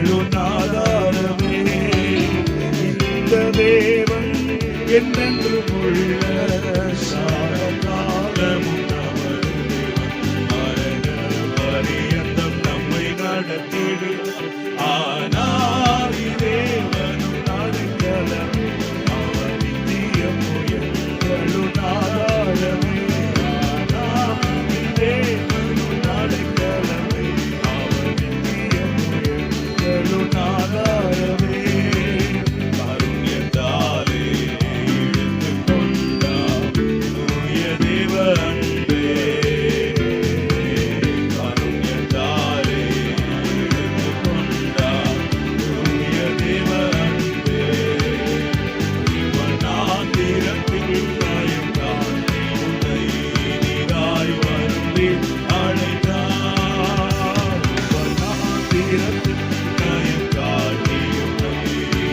எங்களுன் ஆதாரமே. இந்த தேவன் என்றென்றும் உள்ள சாகாலமும் நமது தேவன். மரண பரியந்தம் நம்மை நடத்திடு ஆனாதி தேவனும் அடைக்கலமே. அவர் நித்தியம் எங்களுன் ஆதாரமே. ஆனாதி தேவனும் அடைக்கலமே. அவர் நித்தியம் எங்களுன் ஆதாரமே. கருண்யத்தாலே இழுத்துக் கொண்டார் தூய தேவ அன்பே. கருண்யத்தாலே இழுத்துக் கொண்டார் தூய தேவ அன்பே. இவனாந்திரத்தில் நயம் காட்டி உன்னை நீராய் வருந்தி அழைத்தார். இவனாந்திரத்தில் நயம் காட்டி உன்னை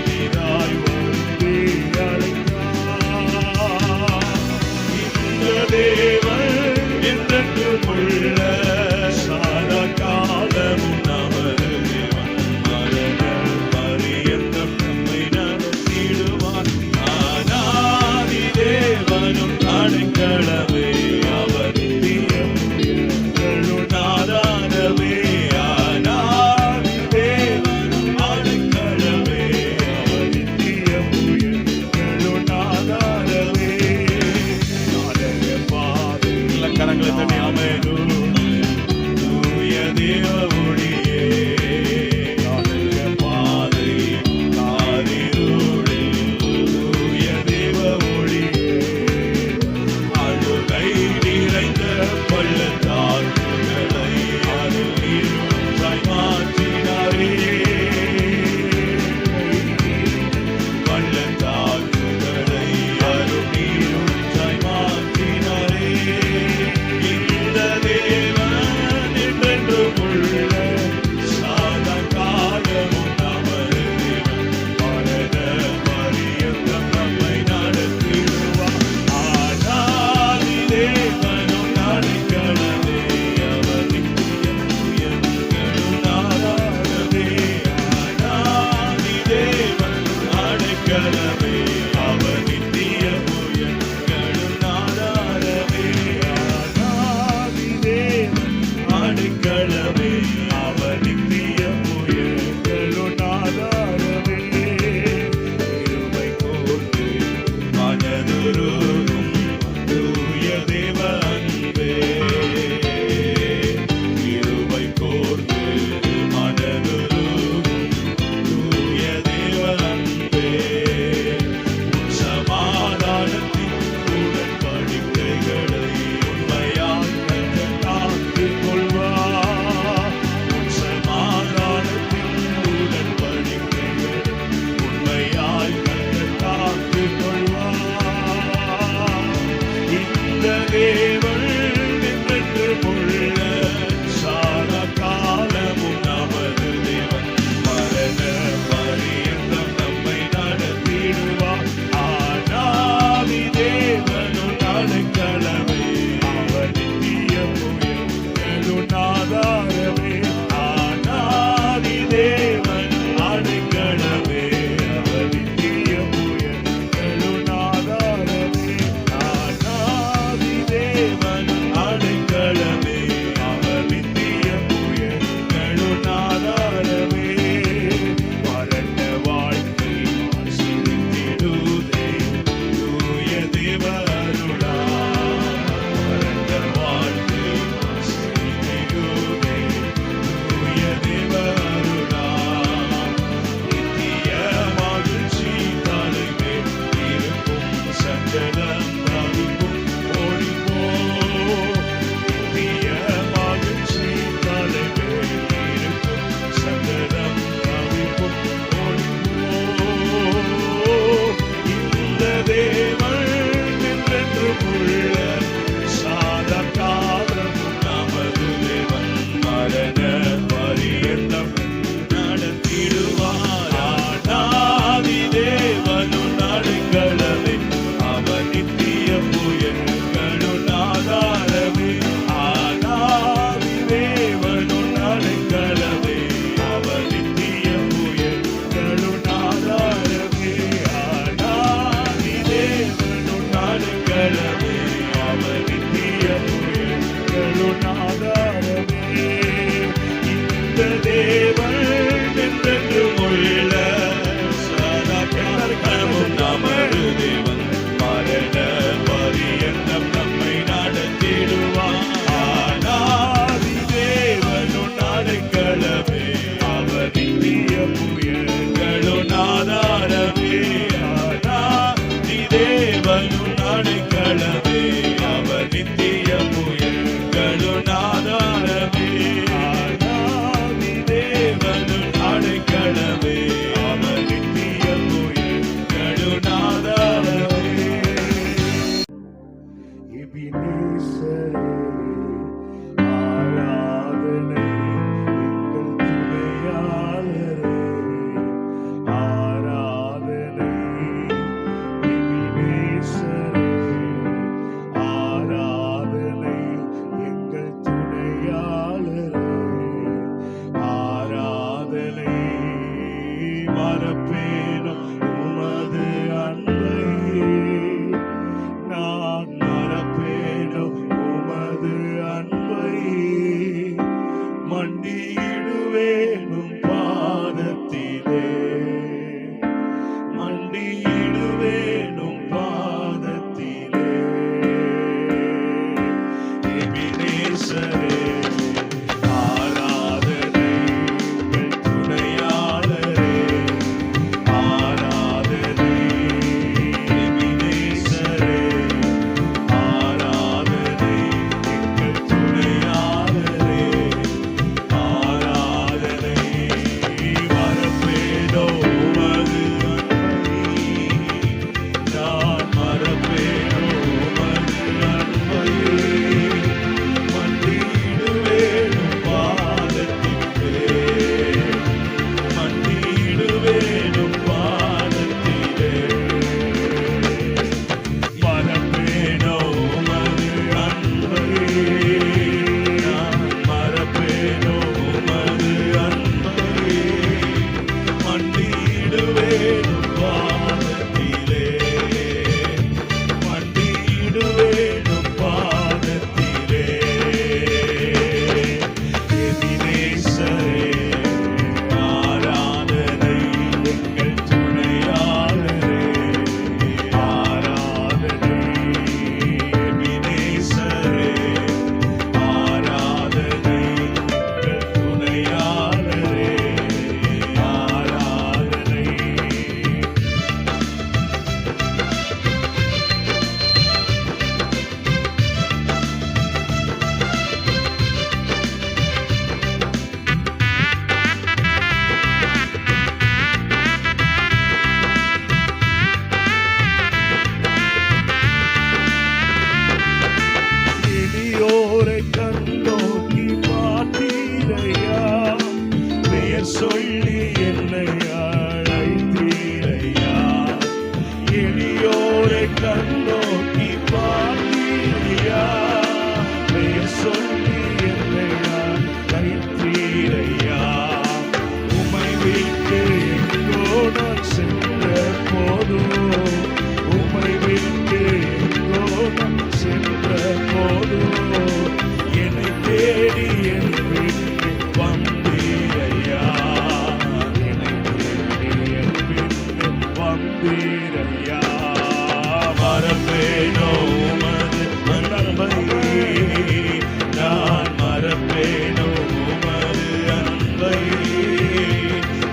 நீராய் வருந்தி அழைத்தார். இந்த தேவன் என்றென்றும் உள்ள சதா காலமும் நமது தேவன். மரண பரியந்தம் நம்மை நடத்திடுவார் ஆனாதி தேவனும் அடைக்கலமே. அவர் நித்தியம் எங்களுன் ஆதாரமே. ஆனாதி தேவனும் அடைக்கலமே. அவர் நித்தியம் எங்களுன் ஆதாரமே. நாடக பாதை கரங்களை தட்டி அமைதூர் தூய தேவ ஒளியே. நாடக பாதை காரிருளில் தூய தேவ ஒளியே. அழுகை நிறைந்த பள்ளத்தாக்குகளை அருள் நீரூற்றாய் மாற்றினாரே. பள்ளத்தாக்குகளை அருள் நீரூற்றாய் மாற்றினாரே. இந்த தேவன் என்றென்றும் உள்ள சதா காலமும் நமது தேவன். மரண பரியந்தம் நம்மை நடத்திடுவார் ஆனாதி தேவனும் அடைக்கலமே. அவர் நித்தியம் எங்களுன் ஆதாரமே. ஆனாதி தேவன் அடைக்கலமே. அவர் நித்தியம் எங்களுன் ஆதாரமே. ஆனாதி தேவன் அடைக்கலமே. அவர் நித்தியம் எங்களுன் ஆதாரமே. கிருபை கோர்த்து மனதுருகும் தூய தேவ அன்பே. கிருபை கோர்த்து மனதுருகும் தூய தேவ அன்பே. உன் சமாதானத்தின் உடன்படிக்கைகளை உண்மையாய் கர்த்தர் காத்துக் கொள்வார். உன் சமாதானத்தின் உடன்படிக்கைகளை உண்மையாய் கர்த்தர் காத்துக் கொள்வார். இந்த தேவன் என்றென்றும் உள்ள சதா காலமும் நமது தேவன். மரண பரியந்தம் நம்மை நடத்திடுவார் ஆனாதி தேவனும் அடைக்கலமே. அவர் நித்தியம் எங்களுன் ஆதாரமே. ஆனாதி தேவன் அடைக்கலமே. அவர் நித்தியம் எங்களுன் ஆதாரமே. ஆனாதி தேவன் அடைக்கலமே. அவர் நித்தியம் எங்களுன் ஆதாரமே. வறண்ட வாழ்க்கை செழித்திடுதே தூய தேவ அருளால். வறண்ட வாழ்க்கை செழித்திடுதே மண்டியிடுவேனும் பாதத்திலே, மண்டியிடுவேனும் பாதத்திலே. எபினேசரே ஆராதனை, எங்கள் துணையாளரே ஆராதனை. எபினேசரே ஆராதனை, எங்கள் துணையாளரே ஆராதனை. மறப்பேனோ உமது அன்பை, நான் மறப்பேனோ உமது அன்பை. மண்டியிடுவேனும் பாதத்திலே, மண்டியிடுவேனும் பாதத்திலே. மறப்பேனோ உமது அன்பை, நான் மறப்பேனோ உமது அன்பை. மண்டியிடுவேனும் பாதத்திலே, மண்டியிடுவேனும் பாதத்திலே. எபினேசரே ஆராதனை, எங்கள் துணையாளரே ஆராதனை. எபினேசரே ஆராதனை, எங்கள் துணையாளரே ஆராதனை. எளியோரை கண்ணோக்கி பார்த்தீரையா, பெயர் சொல்லி என்னை அழைத்தீரையா. எளியோரை கண்ணோக்கி பார்த்தீரையா, பெயர் சொல்லி என்னை அழைத்தீரையா. உம்மை விட்டு எங்கோ நான் சென்ற போதும், உம்மை விட்டு எங்கோ நான் சென்ற போதும், என்னை தேடி என் பின்னே வந்தீரையா. என்னை தேடி என் பின்னே வந்தீரையா. மறப்பேனோ உமது அன்பை, நான் மறப்பேனோ உமது அன்பை.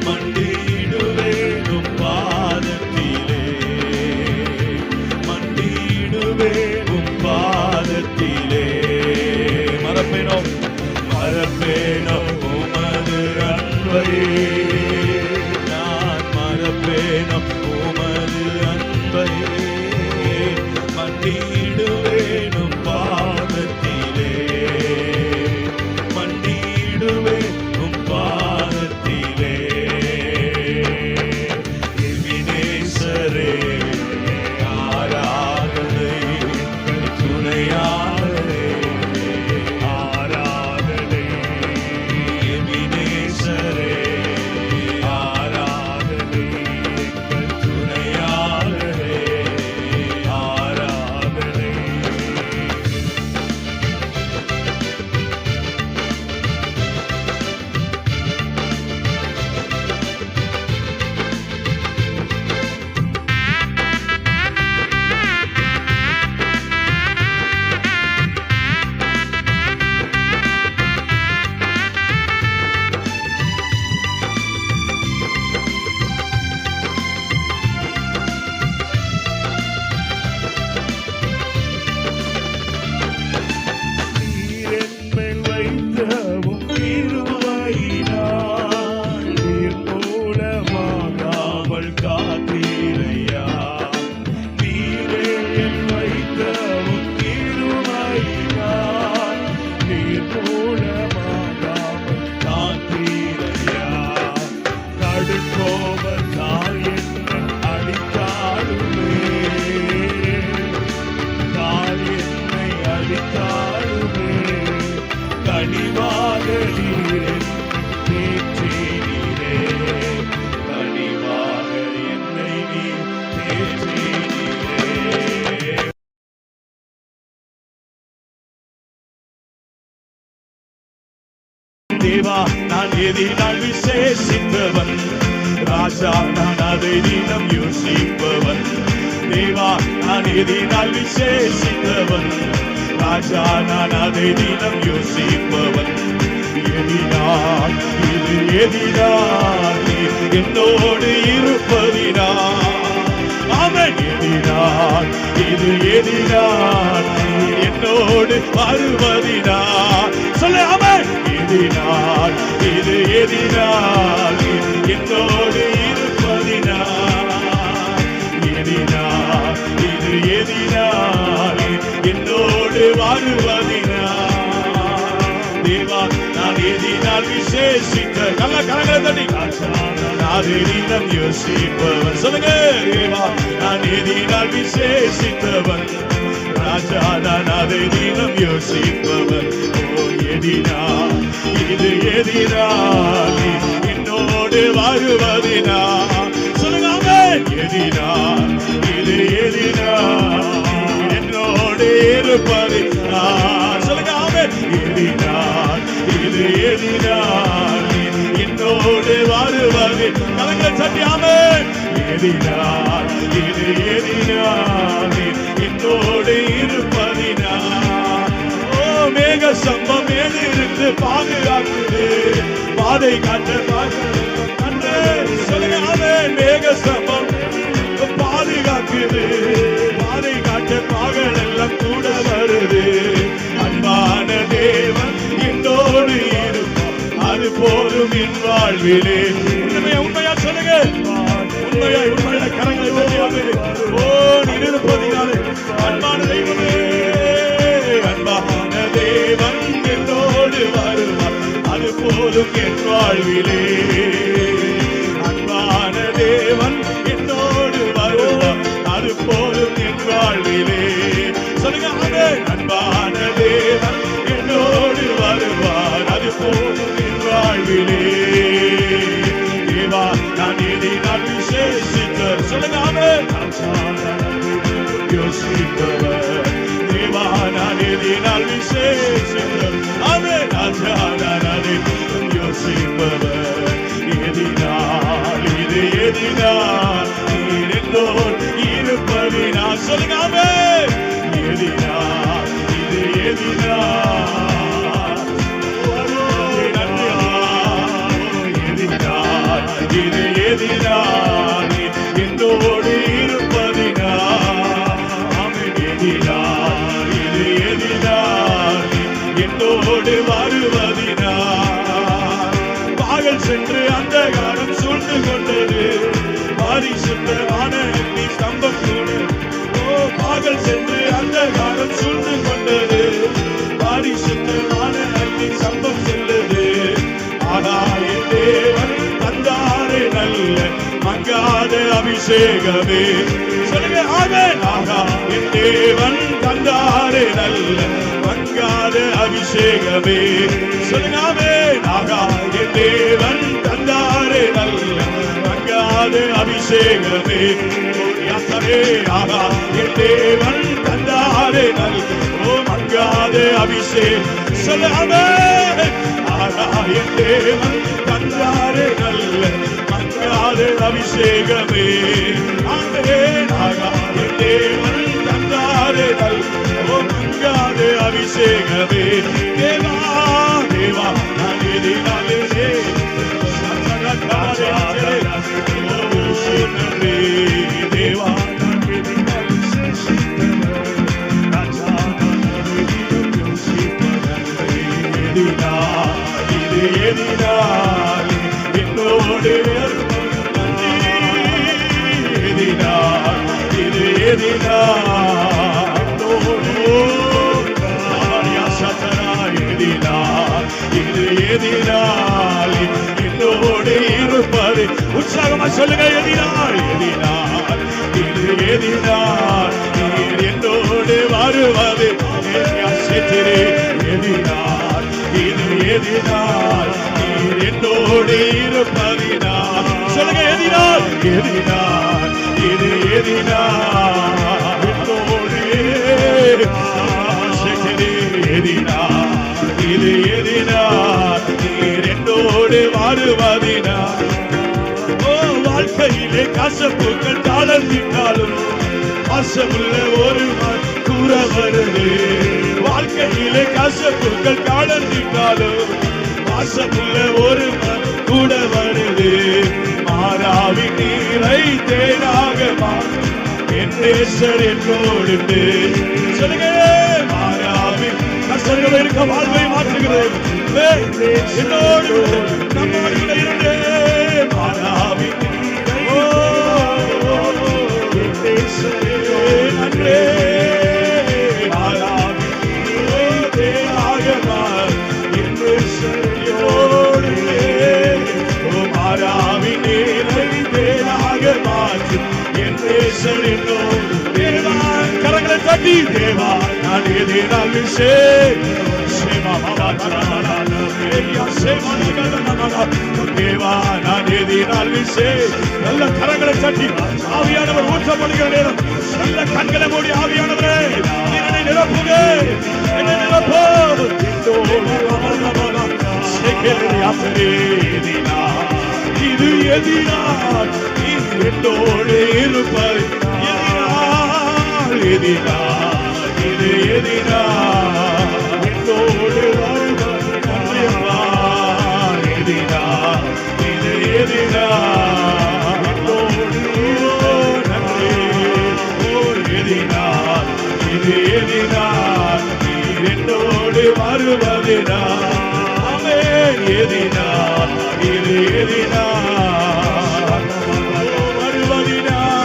மண்டியிடுவேனும் பாதத்திலே, மண்டியிடுவேனும் பாதத்திலே. மறப்பேனோ, மறப்பேனோ உமது அன்பை, நான் மறப்பேனோ உமது அன்பை. மண்டியிடுவேனும் பாதத்திலே, மண்டியிடுவேனும் பாதத்திலே. எபினேசரே ஆராதனை, எங்கள் துணையாளரே ஆராதனை. எபினேசரே ஆராதனை, எங்கள் துணையாளரே ஆராதனை. நீர் என்மேல் வைத்தவும் கிருபையினால், நீர் மூலமாகாமல் காத்தீரையா. நீரே என் வைத்தவும் கிருபையினால், நீர் மூலமாகாமல் காத்தீரையா. கடுங்கோபத்தால் என்னை அடித்தாலுமே, தால் என்னை அடித்தாலுமே, கனிவாக நீர் என்னை தேற்றினீரே. கனிவாக என்னை நீர் தேற்றினீரே. தேவா நான் எதினால் விசேஷித்தவன், ராஜா நான் அதை தினம் யோசிப்பவன். தேவா நான் எதினால் விசேஷித்தவன், ராஜா நான் அதை தினம் யோசிப்பவன். எதினால் இது எதினால் நீர் என்னோடு இருப்பதினால், ஆமென். எதினால் இது எதினால் நீர் என்னோடு வருவதினால், சொல்ல ஆமென். எதினால் இது எதினால் நீர் என்னோடு இருப்பதினால், எதினால் இது எதினால் நீர் என்னோடு வருவதினால். தேவா நான் எதினால் விசேஷித்த, நல்ல கரங்களை தட்டி நான் எதினம் யோசிப்பவன், சொல்லுங்க. தேவா நான் எதினால் விசேஷித்தவன், ராஜா நான் அதை தினம் யோசிப்பவன். ஓ எதினால் இது எதினால் என்னோடு வருவதினா, சொல்லுங்க ஆமென். எதினால் இது எதினால் என்னோடு இருப்பதினா, சொல்லுங்க ஆமென். எதினால் இது எதினால் என்னோடு வருவது, கலங்கள் சட்டி ஆமென். எதினால் இது எதினால் என்னோடு இருப்பதினா, ஓ மேக சம்பம் எதிர்த்து பாதுகாக்குது, பாதை காட்ட கண்டு, சொல்லுங்க ஆமென். மேக சம்பம் பாதுகாக்குது, பாதை காட்ட பாகல் எல்லாம் கூட வருது. அன்பான தேவன் என்னோடு இருப்பார், அது போதும் என் வாழ்விலே. உண்மையா சொல்லுங்க, உண்மையா உண்மையான கரங்களை தட்டியாவே. ஓ நீர் இருப்பதினாலே அன்பான தெய்வமே, அன்பான தேவன் என்னோடு வருவார், அது போதும் என் வாழ்விலே. அன்பான தேவன் என்னோடு வருவார், அது போதும் என் வாழ்விலே. சொல்லுங்க ஆமென். அன்பான தேவன் என்னோடு வருவார், அது போதும் என் வாழ்விலே. தேவா நான் எதினால் விசேஷித்த, சொல்லுங்க ஆமென். யோசிப்பவர், தேவா நான் எதினால் விசேஷித்த, ஆமென். ராஜா நான் அதை யோசிப்பவர். எதினால் இது எதினால் நீர் என்னோடு இருப்பதினா, சொல்லுங்க ஆமென். எதினால் இது எதினால் இது எதினால் என்னோடு இருப்பதினா, ஆமென். எதினால் இது எதினால் என்னோடு வருவதினா, பாகல் சென்று அந்த காலம் சூழ்ந்து கொண்டது, பரிசுத்தமான அக்னி ஸ்தம்பம் கூட. ஓ பாகல் சென்று அந்த காலம் சூழ்ந்து கொண்டது, பரிசுத்தமான அக்னி ஸ்தம்பம் செல்லுது. ஆகாய தேவன் தந்தாரே நல்ல மங்காத அபிஷேகமே, சொல்லுங்க ஆமென். ஆகாய தேவன் தந்தாரே நல்ல மங்காத அபிஷேகமே, சொல்லுங்க ஆமென். ஆகாய தேவன் தந்தாரே நல்ல மங்காத அபிஷேகமே, யாசரே. ஆகாய தேவன் தந்தாரே நல்ல ஓ மங்காத அபிஷேகம், சொல்லுங்க ஆமென். ஆகாய தேவன் தந்தாரே நல்ல மங்காத அபிஷேகமே, ஆமென். ஆகாய தேவன் தந்தாரே நல்ல ஓ மங்காத அபிஷேகமே. தேவா தேவா நான் எதினாலே தேவா நான் எதினால் விசேஷித்தவர், ராஜா நான் யோசிப்பவர். எதினால் இது எதினால் என்னோடு எதினால் இது எதினால் எதினால் இது எதினால் என்னோடு இருப்பது, உற்சாகமா சொல்லுங்க. எதினால் எதினால் இது எதினால் நீர் என்னோடு வருவது, எதினால் இது எதினால் நீர் என்னோடு இருப்பதினால், சொல்லுங்க. எதினால் எதினால் இது எதினால் என்னோடு, எதினால் இது எதினால் நீர் என்னோடு என்னோடு வருவதினால் வாழ்க்கையிலே கசப்புகள் தாளந்திட்டாலும் பாசமுள்ள ஒருவன் கூட வருது. வாழ்க்கையிலே கசப்புகள் தாளந்திட்டாலும் பாசமுள்ள ஒருவன் கூட வருது. மாறாவின் நீரை தேனாக என் நேசர் என்னோடு சொல்லுங்க. மாறாவின் கஷ்டங்கள் இருக்க வாழ்வை மாற்றுகிறேன். என்னோடு நம்மோடு கூட இருந்தே மாறாவின் நன்றே மாறாவின் தேனாக என் நேசர் என்னோடு மாறாவின் நீரை தேனாக மாற்று என் நேசர் என்னோடு. தேவா கரங்களை தட்டி தேவா நான் எதிராக தேவா நான் எதிரால் நல்ல கரங்களை தட்டி ஆவியானவர் ஊற்றப்படுகிற நேரம் நல்ல கண்களை மூடி ஆவியானவரே என்னை நிரப்புங்க, என்னை நிரப்போ. இது எதிரால் நீ என்னோடு இருப்பது எதிரால் எதிரால் இது எதிரால் என்னோடு வருவது எதிரால் இது எதிரால் என்னோடு நன்றி எதிரால் இது எதிரால் நீ என்னோடு வருவதினால் எதிரால் இது எதிரால் வருவதினால்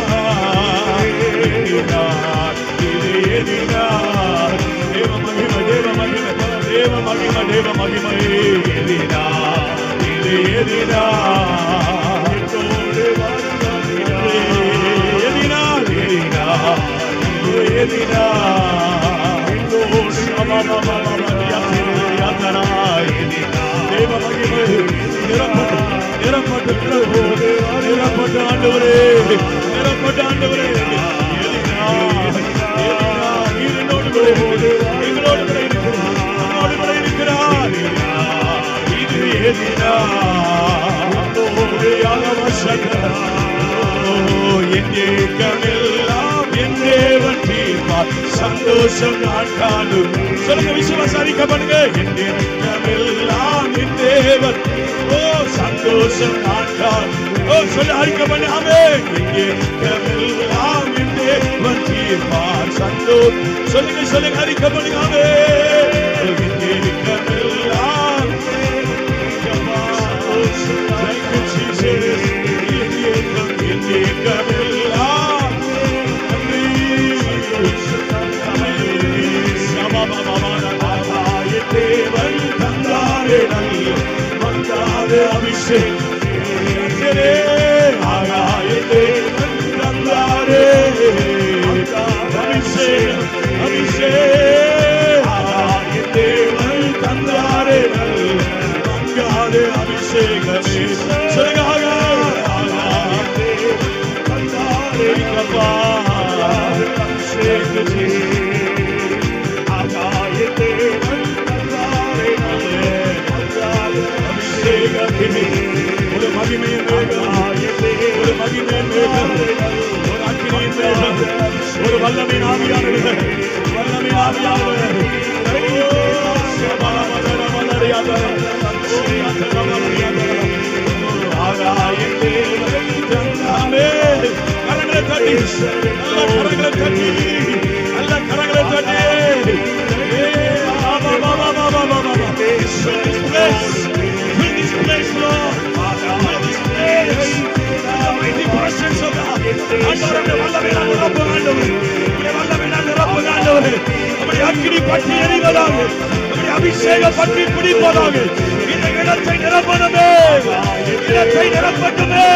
இது எதிரால் தேவ மகிமை தேவ மகிமை தேவ மகிமை தேவ மகிமை எதிரால் இது எதிரால் என்னோடு வருவதினால் எதிரால் எதிரால் இது எதிரால் என்னோடு தேவ மகிமை நிரப்பட்டு நிரப்பட்டு ஆண்டவரே நிரப்பட்டு ஆண்டவரே எங்களோடு கூட இருக்கிறார். இது என் ஏக்கமெல்லாம் என் தேவன் தீர்ப்பார். சந்தோஷம் நான் காணும். சொல்லுங்க, விசுவாசரிக்க பண்ணுங்க. என் ஏக்கமெல்லாம் என் தேவன் சந்தோஷம் நான் காணும். சொல்ல அறிக்கை பண்ணு. ஆமென். என் ஏக்கமெல்லாம் என் தேவன் தீர்ப்பார். சந்தோஷம் சொல்லுங்க சொல்லுங்க அறிக்கை பண்ணுங்க. ஆமென். என் ஏக்கமெல்லாம் தேவன் தந்தாரே நல்ல வந்தாரே அபிஷேகே ஆகாய தேவன் தந்தாரே அபிஷேகம் அபிஷேக ஆகாய தேவன் தந்தாரே நல்ல வந்தாரே அபிஷேகமே சொல்லுங்க. ஆகாய தேவன் தந்தாரே கப்பா அபிஷேகமே ஆகாய தேவன் ஒரு மகிமையின் மேகம், ஒரு மகிமையின் மேகம், ஒரு அக்கினியின் மேகம், ஒரு வல்லமையின் ஆவியானவர், வல்லமையின் ஆவியானவர். கரங்களை தட்டி நல்ல கரங்களை தட்டி நல்ல கரங்களை தட்டி பற்றி எறிவதாக அபிஷேகம் பற்றி பிடிப்பதாக இந்த இடத்தை நிரப்பணுமே, இடத்தை நிரப்பட்டுமே,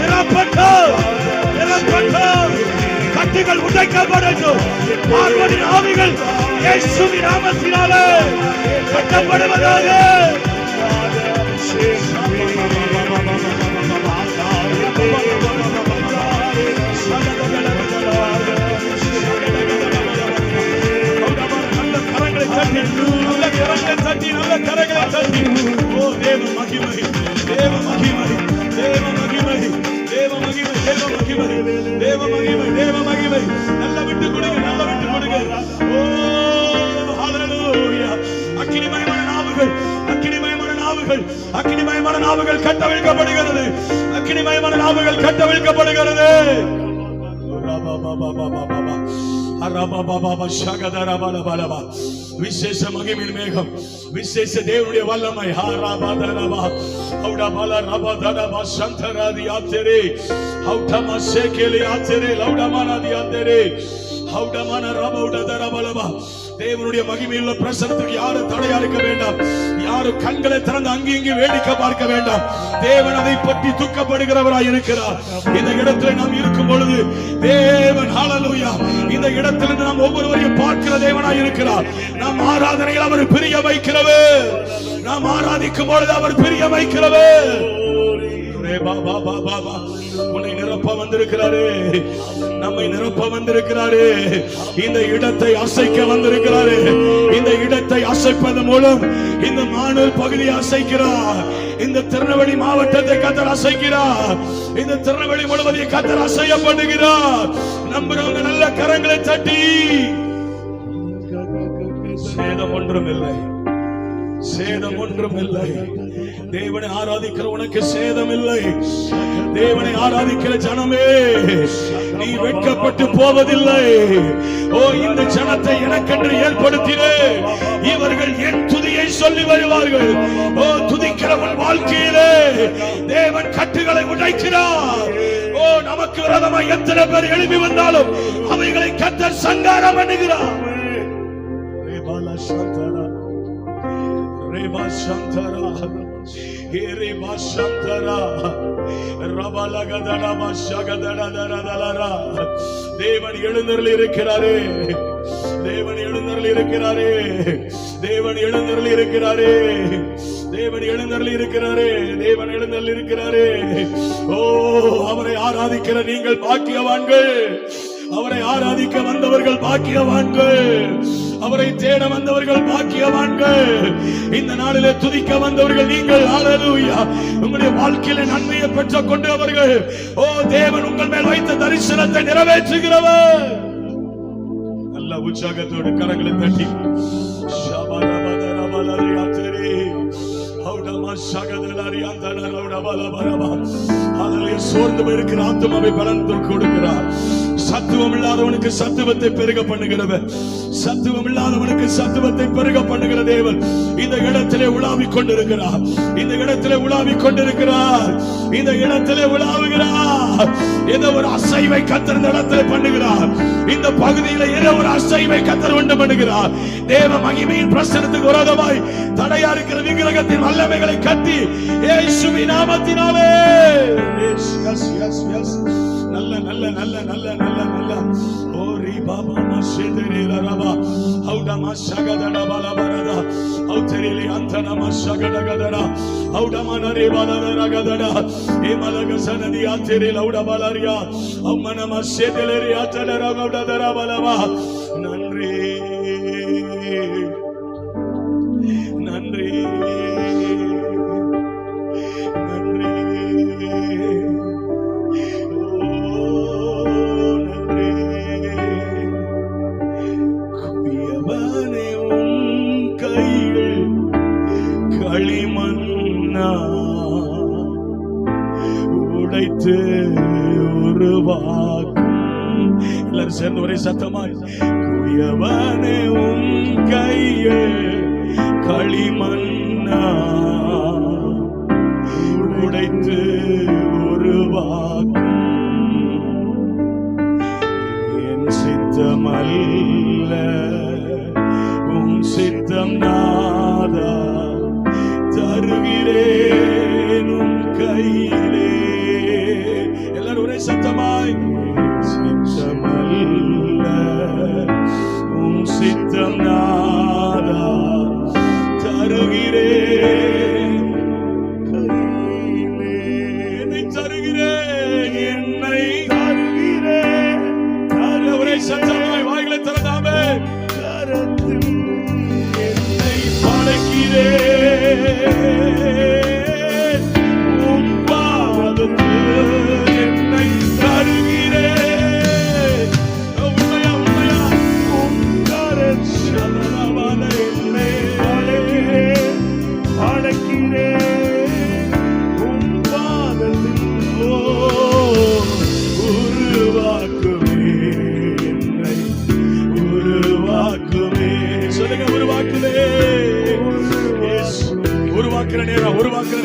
நிரப்பட்டும் நிரப்பட்டும். கட்டுகள் உடைக்கப்படட்டும். பார்வனின் ஆவிகள் இயேசுவின் நாமத்தினாலே கட்டப்படுவதாக. நல்ல கரங்களை தட்டி நல்ல கரங்களை தட்டி நல்ல கரங்களை தட்டி. ஓ தேவ மகிமை மகிமை, தேவ மகிமை, தேவ மகிமை, தேவ மகிமை, தேவ மகிமை, தேவ மகிமை, தேவ மகிமை. நல்ல விட்டு கொடுங்க, நல்ல விட்டு கொடுங்க. ஓ ஹalleluya. அக்கினிமயமான நாவுகள், அக்கினிமயமான நாவுகள், அக்கினிமயமான நாவுகள் கட்டவிழ்க்கப்படுகிறது. அக்கினிமயமான நாவுகள் கட்டவிழ்க்கப்படுகிறது. விசேஷ மகிமையின் மேகம், விசேஷ தேவனுடைய வல்லமை. தேவனுடைய மகிமையுள்ள பிரசனத்துக்கு யாரும் தடையா இருக்க வேண்டாம். யாரும் கண்களை திறந்து அங்கேயும் வேடிக்கை பார்க்க வேண்டாம். தேவன் அதை பற்றி துக்கப்படுகிறவராய் இருக்கிறார். இந்த இடத்துல நாம் இருக்கும் பொழுது தேவன் ஹalleluya இந்த இடத்துல நாம் ஒவ்வொருவரையும் பார்க்கிற தேவனாய் இருக்கிறார். நாம் ஆராதனையில் அவர் பிரிய வைக்கிறவர், நாம் ஆராதிக்கும் பொழுது அவர் பிரிய வைக்கிறவர். உன்னை நிரப்ப வந்திருக்கிறாரே, நம்மை நிரப்ப வந்திருக்கிறாரே, இந்த இடத்தை அசைக்க வந்திருக்கிறாரே. இந்த இடத்தை அசைப்பதன் மூலம் இந்த மானூர் பகுதியை அசைக்கிறார். இந்த திருநெல்வேலி மாவட்டத்தை கர்த்தர் அசைக்கிறார். இந்த திருநெல்வேலி முழுவதையும் கர்த்தர் அசைய பண்ணுகிறார். நம்புறவங்க நல்ல கரங்களை தட்டி. சேதம் ஒன்றும் இல்லை, சேதம் ஒன்றும் இல்லை. தேவனை ஆராதிக்கிற உனக்கு சேதம் இல்லை. தேவனை ஆராதிக்கிற ஜனமே, நீ வெட்கப்பட்டு போவதில்லை. ஓ, இந்த ஜனத்தை எனக்கென்று ஏற்படுத்தினே, இவர்கள் என் துதியை சொல்லி வருவார்கள். ஓ, துதிக்கிறவன் வாழ்க்கையிலே தேவன் கட்டுகளை உடைக்கிறார். ஓ, நமக்கு விரோதமாய் எத்தனை பேர் எழுப்பி வந்தாலும் அவைகளை கர்த்தர் சங்காரம் பண்ணுகிறார். தேவன் எழுந்தருளி இருக்கிறாரே, தேவன் எழுந்தருளி இருக்கிறாரே, தேவன் எழுந்தருளி இருக்கிறாரே, தேவன் எழுந்தருளி இருக்கிறாரே, தேவன் எழுந்தருளி இருக்கிறாரே. ஓ, அவரை ஆராதிக்கிற நீங்கள் பாக்கியவான்கள். அவரை ஆராதிக்க வந்தவர்கள் பாக்கியவான்கள். அவரை தேட வந்தவர்கள் பாக்கியவான்கள். இந்த நாளிலே துதிக்க வந்தவர்கள் நீங்கள். ஹalleluya. உங்களுடைய வாழ்க்கையில நன்மையை பெற்றுக் கொண்டவர்கள். ஓ, தேவன் உங்கள் மேல் வைத்த தரிசனத்தை நிறைவேற்றுகிறவர். நல்ல உற்சாகத்தோடு கரங்களை தட்டி சோர்ந்து இருக்கிற ஆத்மாவை பலன் கொடுக்கிறார். சத்துவம் இல்லாதவனுக்கு சத்துவத்தை பெருக பண்ணுகிறவர், சத்துவம் இல்லாதவனுக்கு சத்துவத்தை பெருக பண்ணுகிற தேவன் இந்த இடத்திலே உலாவிக் கொண்டிருக்கிறார். இந்த இடத்திலே உலாவிக் கொண்டிருக்கிறார். இந்த இடத்திலே உலாவுகிறார். ஏதோ ஒரு அசைவை கர்த்தர் இந்த இடத்திலே பண்ணுகிறார். இந்த பகுதியில ஏதோ ஒரு அசைவை கர்த்தர் உண்டு பண்ணுகிறார். தேவ மகிமையின் பிரசன்னத்துக்கு விரோதமாய் தடையா இருக்கிற விக்கிரகத்தின் வல்லமைகளை கட்டி இயேசுவின் நாமத்தினாலே. நல்ல நல்ல நல்ல நல்ல நல்ல நல்ல ஓரி பாபா மஷேதரேல ரபா ஹவுடா மஷகதட பலபரதா ஹவுதரிலி அந்தன மஷகடகதடா ஹவுடா மனரே பலரகதடா ஏமலக சனதி ஆத்தரில ஹவுடா பலரியா அம்மன மஷேதலரி ஆத்தலர ஹவுடதர பலவா. நன்றி நன்றி உடைத்து உருவாக்கும். எல்லாரும் சேர்ந்து ஒரே சத்தமாய் குயவனே உன் கையில் களிமண்ணா உடைத்து உருவாக்கும். என் சித்தமல்ல உன் சித்தம் நாதா தருகிறேன் உன் கையிலே. எல்லாரும் ஒரே சத்தமாய் சித்தமல்ல உன் சித்தம் நாதா தருகிறேன் கையிலே. என்னை தருகிறேன், என்னை தருகிறேன். ஒரே சத்தமாய் வாய்களை திறந்தாமே கரத்தில் என்னை படைக்கிறேன்.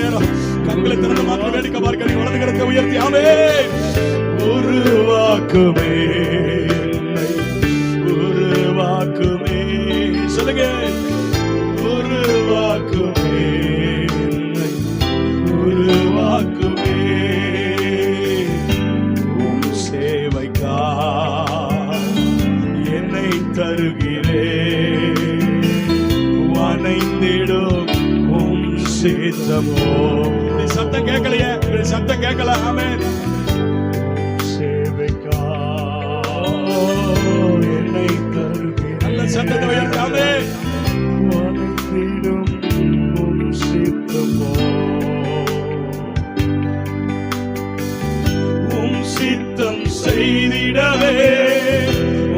நேரம் கண்களை திறந்து மாத்திரம் வேடிக்கை பார்க்க வலது கரத்தை உயர்த்தி ஆமென். உருவாக்குமே உருவாக்குமே சொல்லுங்க. உருவாக்குமே உருவாக்குமே உம் சேவைக்கா என்னை தருகிறேன். வனைந்திடும் உம் சித்தமோ. சத்தம் கேட்கலையே, சத்தம் கேட்கல. ஆமென். சேவைக்கா என்னை தருகிறேன். நல்ல சத்தத்தை உயர்த்தி ஆமென். வனைந்திடும் உம் சித்தமோ. உம் சித்தம் செய்திடவே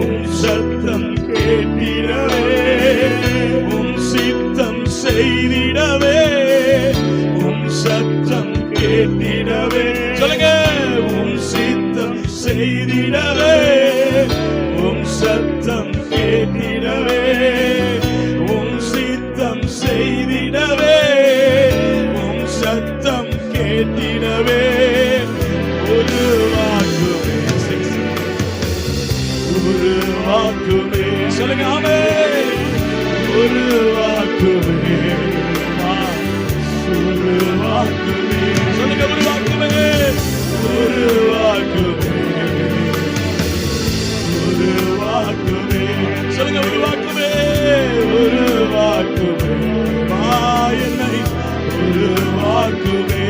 உம் சத்தம் கேட்டிடவே. உம் சித்தம் செய்திடவே உம் சத்தம் கேட்டிடவே. சொல்லுங்க. உம் சித்தம் செய்திடவே உம் சத்தம் கேட்டிடவே. உம் சித்தம் செய்திடவே உம் சத்தம் கேட்டிடவே. உருவாக்குமே உருவாக்குமே சொல்லுங்க. ஆமென். உருவாக்குமே உருவாக்குமே சொல்லுங்க. உருவாக்குமே உருவாக்குமே உருவாக்குமே சொல்லுங்க. உருவாக்குமே உருவாக்குமே என்னை உருவாக்குமே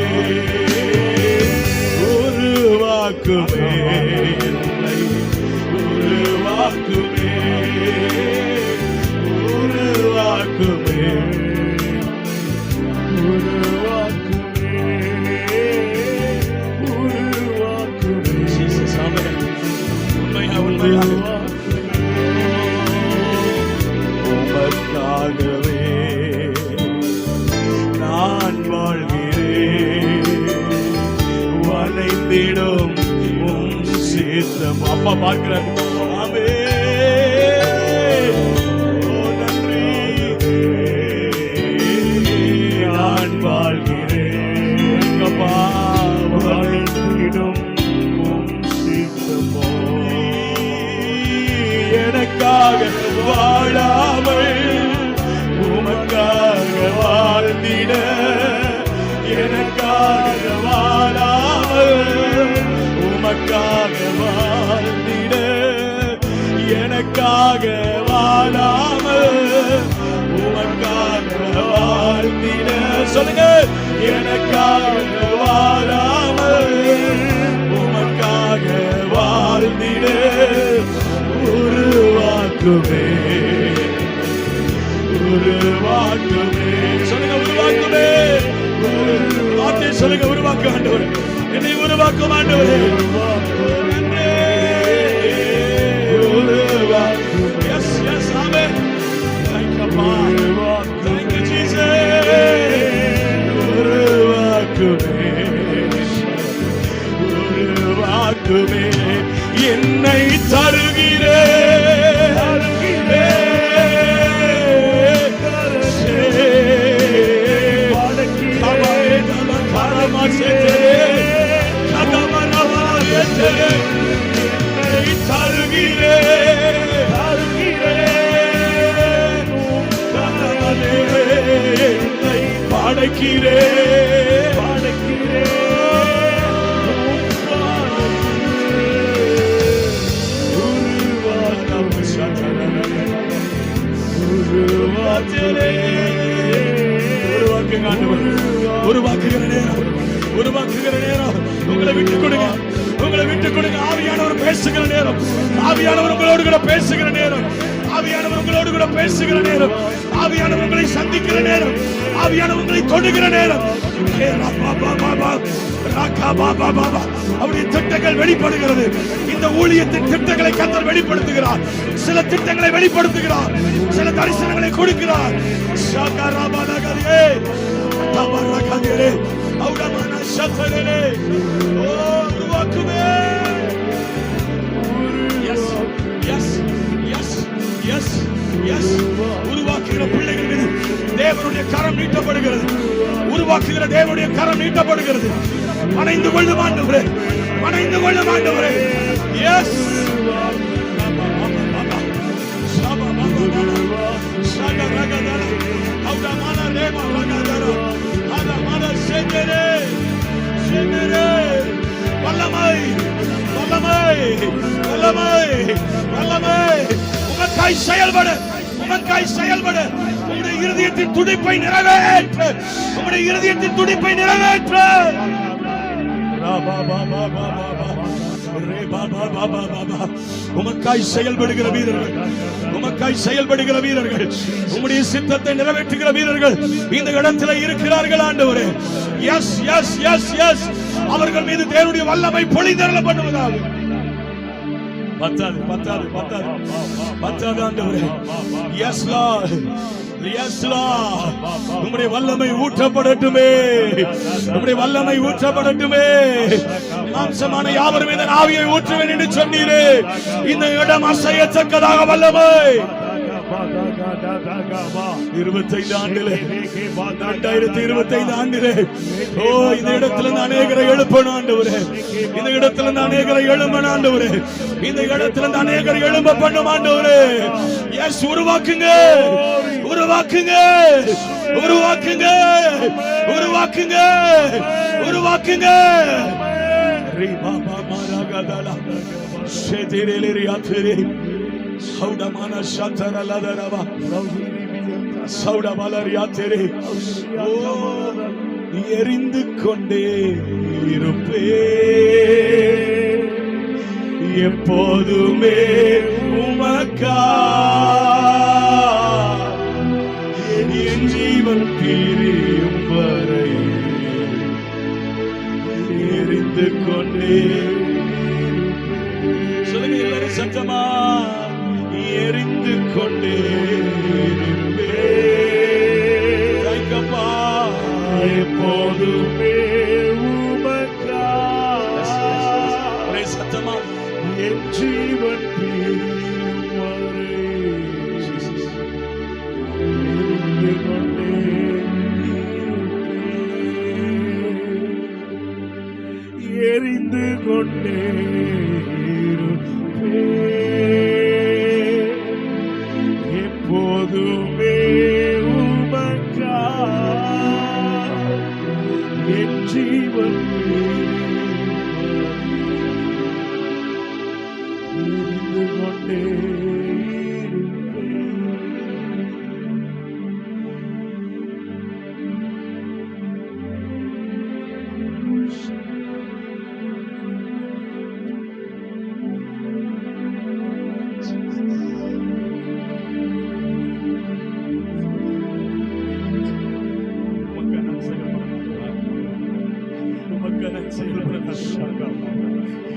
உருவாக்குமே என்னை உருவாக்குமே உருவாக்குமே உருவாக்குமே உருவாக்குமே. ஜீசஸ் ஆமென். உண்மையா உண்மையாக உமக்காகவே நான் வாழ்கிறேன். வனைந்திடும் உம் சித்தம். அப்பா பார்க்கிறார். ஆமென். ஓ நன்றி. நான் வாழ்கிறேன். அப்பா வனைந்திடும் உம் சித்தமோ. எனக்காக வாழாமல் உமக்காக வாழ்ந்திட. எனக்காக வாழாமல் உமக்காக வாழ்ந்திட. எனக்காக வாழாமல் உமக்காக வாழ்ந்திட. சொல்லுங்க. எனக்காக வாழாமல் உமக்காக வாழ்ந்திட. உருவாக்குமே உருவாக்குமே சொல்லுங்க. உருவாக்குமே வார்த்தை சொல்லுங்க. உருவாக்கு ஆண்டவரே. என்னை உருவாக்கும் ஆண்டவரே. Yes yes amen. Thank you Lord. Thank you Jesus. உருவாக்குமே உருவாக்குமே என்னை தருகிறேன். உருவாக்குகிற நேரம், உருவாக்குகிற நேரம். உங்களை விட்டுக் கொடுங்க, உங்களை விட்டுக் கொடுங்க. ஆவியானவர் பேசுகிற நேரம், ஆவியானவர் உங்களோடு கூட பேசுகிற நேரம், ஆவியானவர் உங்களோடு கூட பேசுகிற நேரம், ஆவியானவர் உங்களை சந்திக்கிற நேரம், ஆவியானவர் உங்களை தொடுகிற நேரம். அவருடைய திட்டங்கள் வெளிப்படுகிறது. இந்த ஊழியத்தின் திட்டங்களை கர்த்தர் வெளிப்படுத்துகிறார். சில திட்டங்களை வெளிப்படுத்துகிறார், சில தரிசனங்களை கொடுக்கிறார். உருவாக்குகிற பிள்ளைகள் மீது தேவனுடைய கரம் நீட்டப்படுகிறது. உருவாக்குகிற தேவனுடைய கரம் நீட்டப்படுகிறது. அணைந்து கொள்ளும் ஆண்டவரே, அணைந்து கொள்ளும் ஆண்டவரே. எஸ் வல்லமை வல்லமை வல்லமை வல்லமை உமக்காய் செயல்பட, உமக்காய் செயல்பட. உம்முடைய இருதயத்தின் துடிப்பை நிறைவேற்ற, உம்முடைய இருதயத்தின் துடிப்பை நிறைவேற்ற. உமக்காய் செயல்படுகிற வீரர்கள், உமக்காய் செயல்படுகிற வீரர்கள், உம்முடைய சித்தத்தை நிறைவேற்றுகிற வீரர்கள் இந்த இடத்துல இருக்கிறார்கள் ஆண்டவரே. எஸ் எஸ் எஸ் எஸ் அவர்கள் மீது தேவனுடைய வல்லமை பொழிந்தருள பண்ணுவதாக. பத்தாது பத்தாது பத்தாது பத்தாது ஆண்டவரே. எஸ் லார்ட், எஸ் லார்ட், உம்முடைய வல்லமை ஊற்றப்படட்டுமே, உம்முடைய வல்லமை ஊற்றப்படட்டுமே. மாம்சமான யாவர் மீது ஆவியை ஊற்றுவேன் என்று சொன்னீரே. இந்த இடம் அசையத்தக்கதாக வல்லமை 25 ஆண்டிலே, 2025 ஆண்டிலே, ஓ இந்த இடத்துல அநேகரை எழுப்பணும் ஆண்டவரே, இந்த இடத்துல அநேகரை எழும்பணும் ஆண்டவரே, இந்த இடத்துல அநேகரை எழும்ப பண்ணும் ஆண்டவரே. எஸ் உருவாக்குங்க, உருவாக்குங்க, உருவாக்குங்க, உருவாக்குங்க, உருவாக்குங்க. சௌடமான சத்தரலதரவா சௌடமலரியாத்தரே. ஓ எரிந்து கொண்டே இருப்பே எப்போதுமே உமக்கா, என் ஜீவன் பிரியும் வரை எரிந்து கொண்டே. சொல்லுங்க எல்லாரும் சத்தமா. எரிந்து கொண்டே இருப்பேன் எப்போதுமே உமக்கா, சத்தமா என் ஜீவன் பிரியும் வரை எரிந்து கொண்டே இருப்பேன், எரிந்து கொண்டே எப்போதுமே உமக்கா, என் ஜீவன் எரிந்து கொண்டே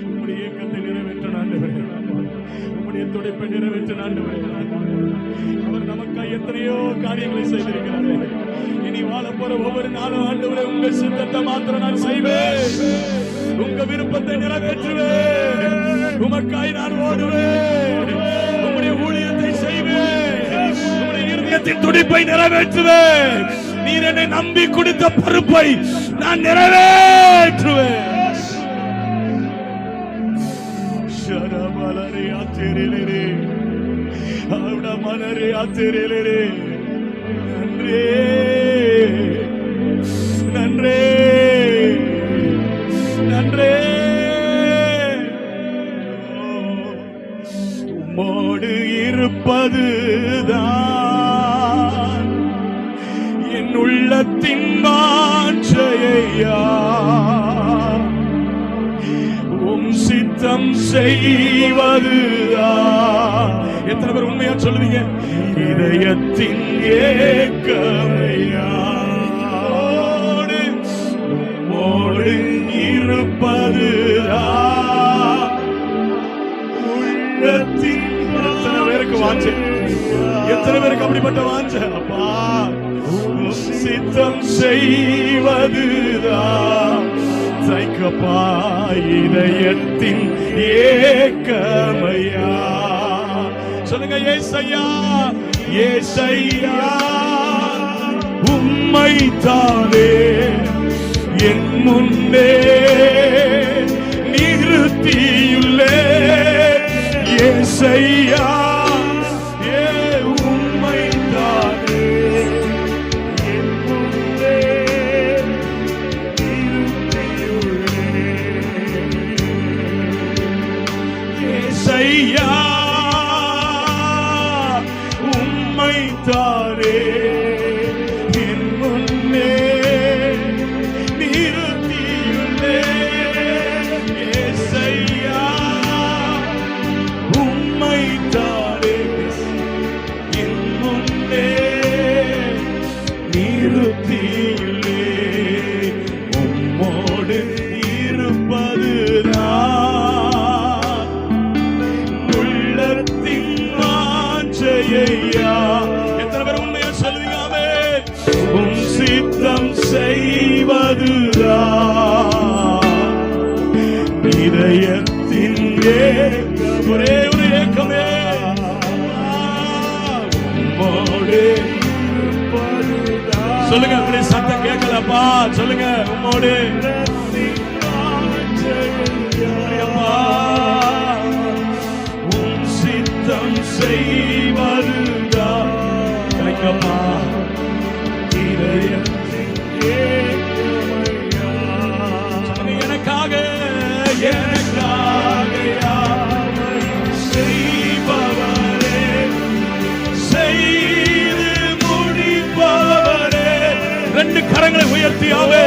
உம்முடைய இயக்கத்தை நிறைவேற்ற ஆண்டவரே, உம்முடைய துடைப்பை நிறைவேற்ற ஆண்டவரே. அவர் நமக்காக எத்தனையோ காரியங்களை செய்திருக்கிறார். இனி வாழ போற ஒவ்வொரு நாளும் ஆண்டவரே உங்க சித்தத்தை மாத்திரம் நான் செய்வேன், உங்க விருப்பத்தை நிறைவேற்றுவேன், உமக்காய் நான் ஓடுவேன், உம்முடைய ஊழியத்தை செய்வேன், உம்முடைய இருதயத்தின் துடிப்பை நிறைவேற்றுவேன். நீர் என்னை நம்பி கொடுத்த பொறுப்பை நான் நிறைவேற்றுவேன். நன்றே நன்றே நன்றே. உம்மோடு இருப்பதுதான் என் உள்ளத்தின் வாஞ்சையா, உம் சித்தம் செய்வதுதான். எத்தனை பேர் உண்மையா சொல்லுவீங்க? இதயத்தின் ஏக்கமையா, உம்மோடு இருப்பதுதான் உள்ளத்தின். எத்தனை பேருக்கு வாஞ்சை, எத்தனை பேருக்கு அப்படிப்பட்ட வாஞ்சை? அப்பா சித்தம் செய்வதுதான் தைக்கப்பா இதயத்தின் ஏக்கமையா. சொல்லுங்க ஏசையா, ஏசையா உம்மைத்தானே என் முன்னே நிறுத்தியுள்ளே ஏசையா. உம்மைத்தானே என் முன்னே நிறுத்தியுள்ளே ஏசையா. உம்மைத்தானே என் முன்னே நிறுத்தியுள்ளே ஏசையா. உம்மைத்தானே என் முன்னே நிறுத்தியுள்ளே. உம்மோடு இருப்பதுதான் உள்ளத்தின் வாஞ்சையா. எத்தனை பேர் உண்மையா சொல்லுவீங்க? ஆமென். உம் சித்தம் செய்வதுதான் இதயத்தின் ஏக்கம். ஒரே ஒரு ஏக்கமே, உம்மோடு இருப்பதுதான். சொல்லுங்க, அப்படி சத்தம் கேட்கலப்பா. சொல்லுங்க, உம்மோடு உம் சித்தம் செய்வதுதான் கிடைக்கமா இதயத்தின் ஏக்கமையா. எனக்காக எனக்காக யாவையும் செய்பவரே, செய்து முடிப்பவரே. ரெண்டு கரங்களை உயர்த்தியாவே.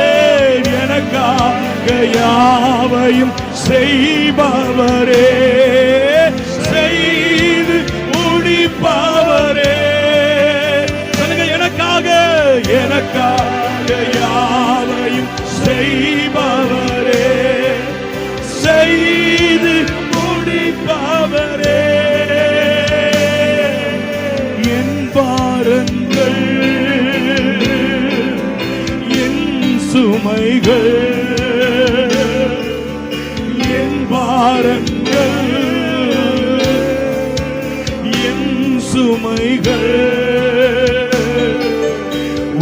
எனக்காக யாவையும் செய்பவரே, செய்து முடிப்பவரே. சொல்லுங்க, எனக்காக எனக்காக யாவையும் செய்பவரே, செய்து முடிப்பவரே. என் பாரங்கள் என் சுமைகள், என் பாரங்கள் என் சுமைகள்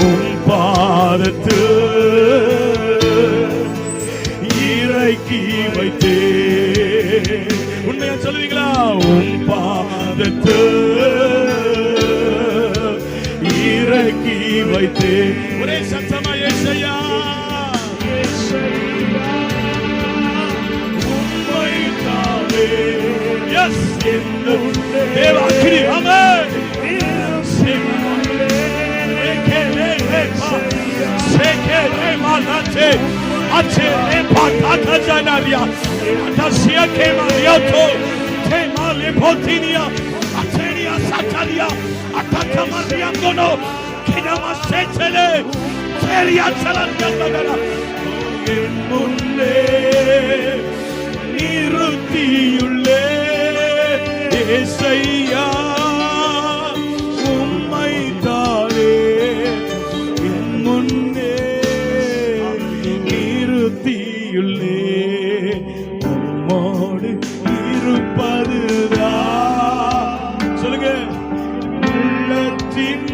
உம் பாதத்தில் இறக்கி வைத்தே. உண்மையா சொல்லுவீங்களா? உம் பாதத்தில் இறக்கி வைத்தே. ஒரே சத்தமா ஏசையா. உம்மைத்தானே எஸ் தேவாக்கினி. ஆமென். நிறுத்தியுள்ளே ஏசையா. உம்மைத்தானே என் முன்னே நிறுத்தியுள்ளே. உம்மோடு இருப்பதுதான். சொல்லுங்க, உள்ளத்தின்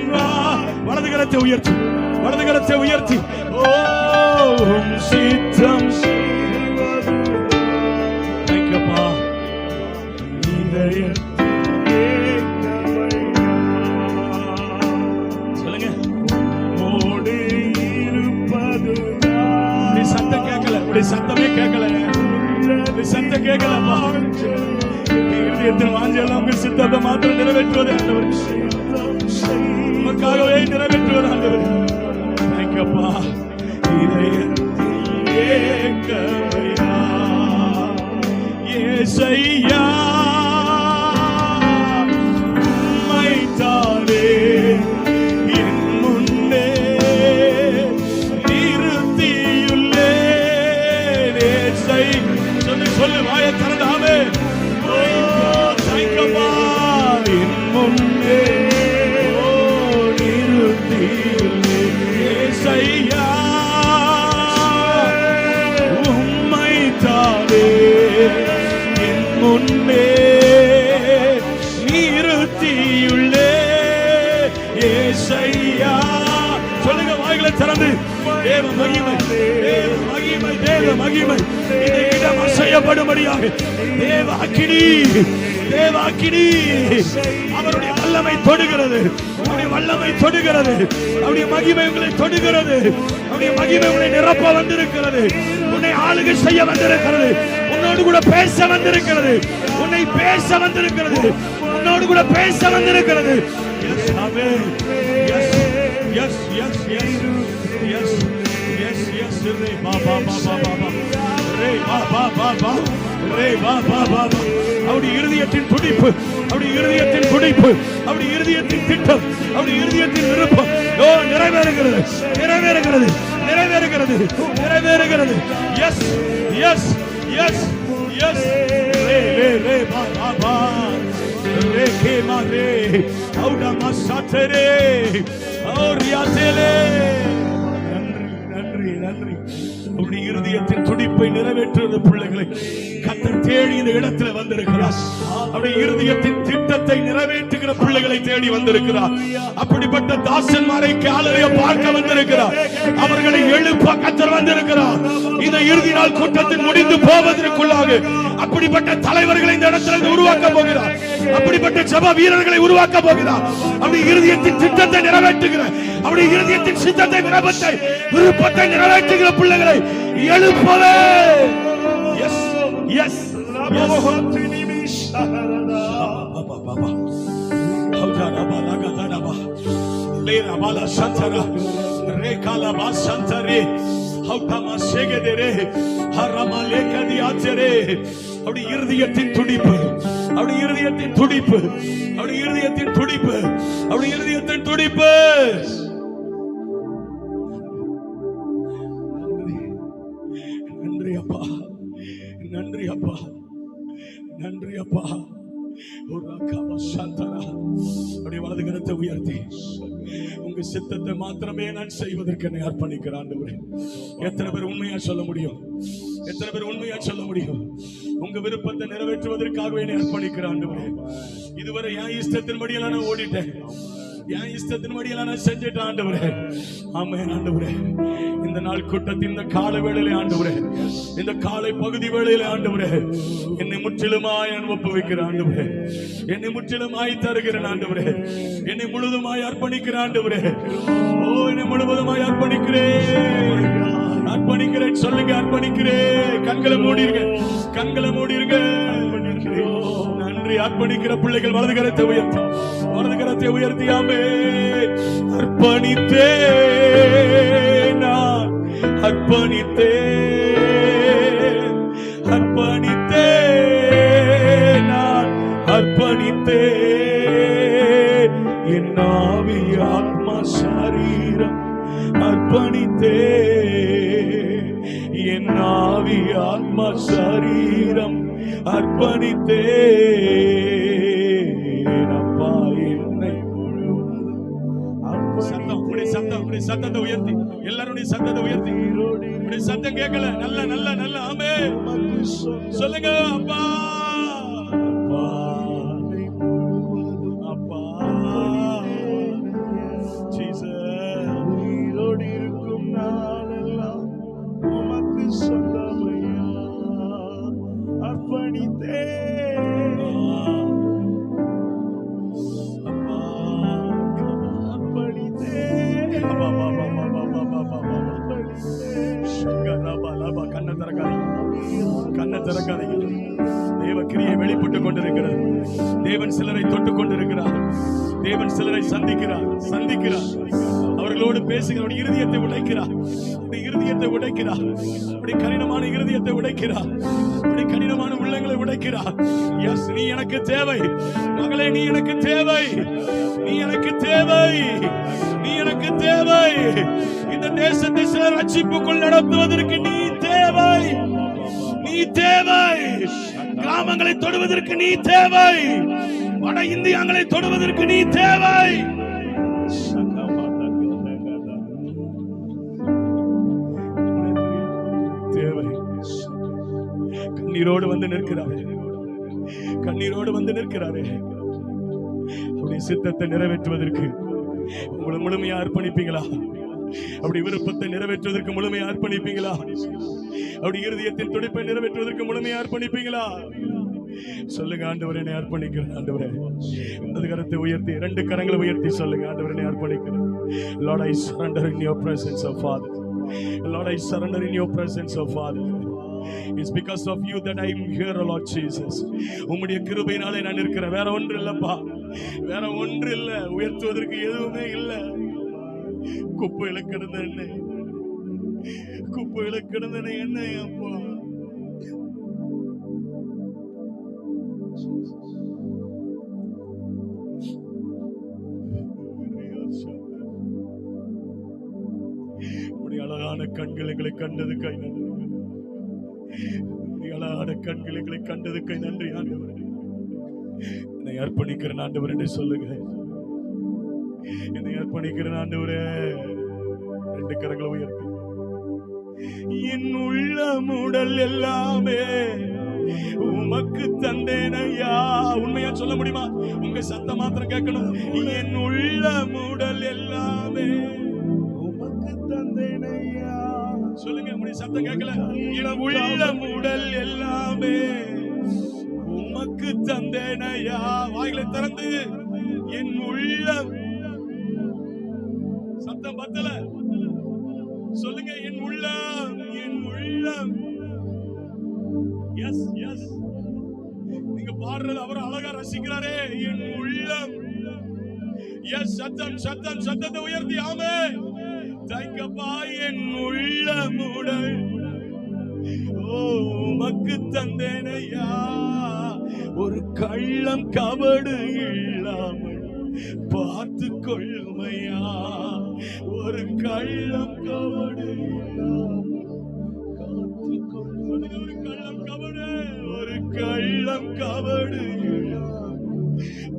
வலது கரத்தை உயர்த்தி, வலது கரத்தை உயர்த்தி. ஓ உம் சித்தம் செய்வதுப்பா சொல்லுங்க. மோடு இருப்பது சத்தம் கேட்கல, சத்தமே கேட்கல, சத்தம் கேட்கலப்பா. வாஞ்செல்லாம் உங்க சித்தத்தை மாத்திரம் நிறைவேற்றுவது ஆண்டவர், உமக்காகவே நிறைவேற்றுவது ஆண்டவர். தேங்க்யூப்பா. இதயத்தில் ஏக்கமையா ஏசையா. உம்மைத்தானே என் முன்னே நிறுத்தியுள்ளே ஏசை. சொல்லு வாய திறந்தாமே. ஓ தேங்க்யூப்பா. என் முன்னே நிறுத்தியுள்ளே ஏசையா. உம்மைத்தானே என் முன்னே நிறுத்தியுள்ளே ஏசையா. சொல்லுங்க, தேவ மகிமை, தேவ மகிமை, தேவ மகிமை இந்த இடம் அசையப்படும்படியாக தேவ அக்கினி, தேவ அக்கினி அவருடைய வல்லமை தொடுகிறது, அவருடைய வல்லமை தொடுகிறது, அவருடைய மகிமை உங்களை தொடுகிறது, அவருடைய மகிமை உங்களை நிரப்ப வந்திருக்கிறது, உன்னை ஆளுகை செய்ய வந்திருக்கிறது, உன்னோடு கூட பேச வந்திருக்கிறது, உன்னை பேச வந்திருக்கிறது, உன்னோடு கூட பேச வந்திருக்கிறது. Yes amen. Yes yes yes yes yes yes yes ரே பா பா பா பா பா ரே பா பா பா பா ரே பா பா பா பா. அவருடைய இருதயத்தின் துடிப்பு, அவருடைய இருதயத்தின் துடிப்பு, அவருடைய இருதயத்தின் திட்டம், அவருடைய இருதயத்தின் விருப்பம் ஓ நிறைவேறுகிறது, நிறைவேறுகிறது, நிறைவேறுகிறது, நிறைவேறுகிறது. எஸ் எஸ் எஸ் எஸ் ரே ரே ரே பா பா பா ரே கே மா ரே அவுடா மசாதரே ஓரியாதேலே. நன்றி நன்றி நன்றி. அவருடைய இருதயத்தின் துடிப்பை நிறைவேற்றுவது பிள்ளைகளை கர்த்தர் தேடி இந்த இடத்துல வந்திருக்கிறார். அவருடைய இருதயத்தின் திட்டத்தை நிறைவேற்றுகிற பிள்ளைகளை தேடி வந்திருக்கிறார். அப்படிப்பட்ட தாசன்மாரை காலையிலே பார்க்க வந்திருக்கிறார். அவர்களை எழுப்ப கர்த்தர் வந்திருக்கிறார். இந்த இறுதி நாள் கூட்டத்தில் முடிந்து போவதற்குள்ளாக அப்படிப்பட்ட தலைவர்களை இந்த இடத்துல உருவாக்க போகிறார். அப்படிப்பட்ட ஜெப வீரர்களை உருவாக்க போகிறார். அவருடைய இருதயத்தின் திட்டத்தை நிறைவேற்றுகிற, அவருடைய இருதயத்தின் சித்தத்தை விருப்பத்தை நிறைவேற்றுகிற பிள்ளைகளை எழுப்பவே. எஸ் எஸ் அவருடைய இருதயத்தின் துடிப்பு, அவருடைய இருதயத்தின் துடிப்பு, அவருடைய இருதயத்தின் துடிப்பு, அவருடைய இருதயத்தின் துடிப்பு. நன்றி அப்பா, நன்றி அப்பா, நன்றி அப்பா. வலது கரத்தை உயர்த்தி உங்க சித்தத்தை மாத்திரமே நான் செய்வதற்கு என்னை அர்ப்பணிக்கிறேன் ஆண்டவரே. எத்தனை பேர் உண்மையா சொல்ல முடியும்? எத்தனை பேர் உண்மையா சொல்ல முடியும்? உங்க விருப்பத்தை நிறைவேற்றுவதற்காகவே என்னை அர்ப்பணிக்கிறேன் ஆண்டவரே. இதுவரை என் இஷ்டத்தின்படியெல்லாம் நான் ஓடிட்டேன், என் இஷ்டத்தின்படியெல்லாம் நான் செஞ்சிட்டேன் ஆண்டவரே. ஆமென் ஆண்டவரே. இந்த நாள் கூட்டத்தின் இந்த கால வேளையிலே ஆண்டவரே, இந்த காலை பகுதி வேளையிலே ஆண்டவரே, என்னை முற்றிலுமாய் ஒப்புவிக்கிறேன் ஆண்டவரே. என்னை முற்றிலுமாய் தருகிறேன் ஆண்டவரே. என்னை முழுதுமாய் அர்ப்பணிக்கிறேன் ஆண்டவரே. ஓ என்னை முழுவதுமாய் அர்ப்பணிக்கிறேன், அர்ப்பணிக்கிறேன் சொல்லுங்க, அர்ப்பணிக்கிறேன். கண்களை மூடிருங்க, கண்களை மூடிருங்க. நன்றி. அர்ப்பணிக்கிற பிள்ளைகள் வலது கரத்தை உயர்த்தி, வலது கரத்தை உயர்த்தி ஆமென். அர்ப்பணித்தே நான், அர்ப்பணித்தே, அர்ப்பணித்தே நான், அர்ப்பணித்தே என் ஆவி ஆத்மா சரீரம் அர்ப்பணித்தே, என் ஆவி ஆத்மா சரீரம் அர்ப்பணித்தே அப்பா என்னை முழுவதும். சத்தம், உடைய சத்தம், உடைய சத்தத்தை உயர்த்தி, எல்லாருடைய சத்தத்தை உயர்த்தி. உடைய சத்தம் கேட்கல, நல்ல நல்ல நல்ல ஆமென் சொல்லுங்க. அப்பா அப்பா அப்பா ஜீசஸ், உயிரோடு இருக்கும் நாளெல்லாம் உமக்கு சொந்தமையா அர்ப்பணித்தே. தேவ கிரியை வெளிப்பட்டுக் கொண்டிருக்கிறது. தேவன் சிலரை தொட்டுக் கொண்டிருக்கிறார். தேவன் சிலரை சந்திக்கிறார், சந்திக்கிறார். அவர்களோடு பேசுகிற இருதயத்தை உடைக்கிறார், இருதயத்தை உடைக்கிறார். அப்படி கடினமான இருதயத்தை உடைக்கிறார், அப்படி கடினமான உள்ளங்களை உடைக்கிறார். எஸ், நீ எனக்கு தேவை மகளே, நீ எனக்கு தேவை, நீ எனக்கு தேவை, நீ எனக்கு தேவை. இந்த தேசத்தை சிலர் ரட்சிப்புக்குள் நடத்துவதற்கு நீ தேவை, நீ தேவை. கிராமங்களை தொடுவதற்கு நீ தேவை, வட இந்தியாங்களை தொடுவதற்கு நீ தேவை. தேவை. கண்ணீரோடு வந்து நிற்கிறாரு, கண்ணீரோடு வந்து நிற்கிறாரு. அவருடைய சித்தத்தை நிறைவேற்றுவதற்கு உங்களை முழுமையா அர்ப்பணிப்பீங்களா? அப்படி விருப்பத்தை நிறைவேற்றுவதற்கு முழுமையை அர்ப்பணிப்பீங்களா? அப்படி இருதயத்தின் துடிப்பை நிறைவேற்றுவதற்கு முழுமையை அர்ப்பணிப்பீங்களா? சொல்லுங்க, ஆண்டவரே என்னை அர்ப்பணிக்கிறேன். ஆண்டவரே, அந்த கரத்தை உயர்த்தி, 2 கரங்களை உயர்த்தி சொல்லுங்க, ஆண்டவரே என்னை அர்ப்பணிக்கிறேன். Lord, I surrender in your presence, oh Father. Lord, I surrender in your presence, oh Father. It's because of you that I am here, oh Lord Jesus. உம்முடைய கிருபையினாலே நான் இருக்கிறேன். வேற ஒன்று இல்லப்பா, வேற ஒன்று இல்ல. உயர்த்துவதற்கு எதுவுமே இல்ல. குப்பையில கிடந்த என்ன, குப்பையில கிடந்த என்ன அப்பா. அழகான கண்கள் எங்களை கண்டதுக்காய் நன்றி. அழகான கண்கள் எங்களை கண்டதுக்காய் நன்றி ஆண்டவரே. என்னை அர்ப்பணிக்கிறேன் ஆண்டவரே என்று சொல்லுங்க. என்னை அர்ப்பணிக்கிறேன் ஆண்டவரே. 2 கரங்களை உயர்த்தி, என் உள்ளம் உடல் எல்லாமே உமக்கு தந்தேன் ஐயா. உண்மையா சொல்ல முடியுமா? உங்க சத்தம் மாத்திரம் கேட்கணும். என் உள்ளம் உடல் எல்லாமே உமக்கு தந்தேன் ஐயா. சொல்லுங்க, உங்களுடைய சத்தம் கேட்கல. என் உள்ளம் உடல் எல்லாமே உமக்கு தந்தேன் ஐயா. வாய்களை திறந்து, என் உள்ளம், சத்தம் பத்தல, சொல்லுங்க, என் உள்ளம், என் உள்ளம். எஸ் எஸ், நீங்க பாடுறது அவர் அழகா ரசிக்கிறாரே. என் உள்ளம். எஸ், சத்தம் சத்தம் சத்தத்தை உயர்த்தி ஆமென். தாய்க்கப்பா, என் உள்ளம் உடல் உமக்கு தந்தேனையா. ஒரு கள்ளம் கபடு இல்லாமல் பார்த்து கொள்ளுமையா. ஒரு கள்ளம் கபடு இல்லாமல் காத்து கொள்ளும். ஒரு கள்ளம் கபடு, ஒரு கள்ளம் கபடு